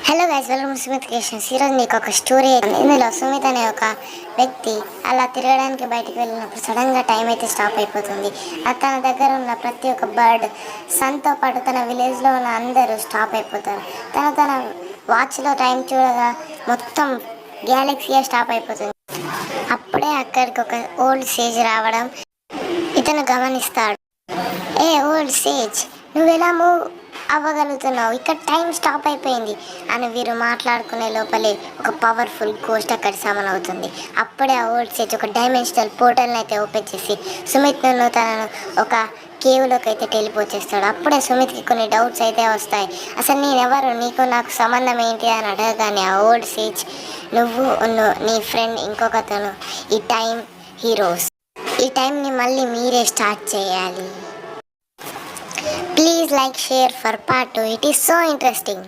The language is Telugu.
Hello guys, welcome to Sumit creations. ఈరోజు మీకు ఒక స్టోరీ. ఇందులో సుమిత్ అనే ఒక వ్యక్తి అలా తిరగడానికి బయటికి వెళ్ళినప్పుడు సడన్గా టైం అయితే స్టాప్ అయిపోతుంది. తన దగ్గర ఉన్న ప్రతి ఒక్క బర్డ్, సన్తో పాటు తన విలేజ్లో ఉన్న అందరూ స్టాప్ అయిపోతారు. తన వాచ్లో టైం చూడగా మొత్తం గ్యాలక్సీయే స్టాప్ అయిపోతుంది. అప్పుడే అక్కడికి ఒక ఓల్డ్ సేజ్ రావడం ఇతను గమనిస్తాడు. ఏ ఓల్డ్ సేజ్, నువ్వెలా మూవ్ అవ్వగలుగుతున్నావు? ఇక్కడ టైం స్టాప్ అయిపోయింది అని వీరు మాట్లాడుకునే లోపలే ఒక పవర్ఫుల్ గోస్ట్ అక్కడ సమన్ అవుతుంది. అప్పుడే ఆ ఓల్డ్ సేజ్ ఒక డైమెన్షనల్ పోర్టల్ని అయితే ఓపెన్ చేసి సుమిత్ను తనను ఒక కేవ్లోకి అయితే టెలిపోర్ట్ చేస్తాడు. అప్పుడే సుమిత్కి కొన్ని డౌట్స్ అయితే వస్తాయి. అసలు నేనెవరు, నీకు నాకు సంబంధం ఏంటి అని అడగగానే ఆ ఓల్డ్ సేజ్, నువ్వు నీ ఫ్రెండ్ ఇంకొకతను ఈ టైం హీరోస్, ఈ టైంని మళ్ళీ మీరే స్టార్ట్ చేయాలి. Please like, share for part 2. It is so interesting.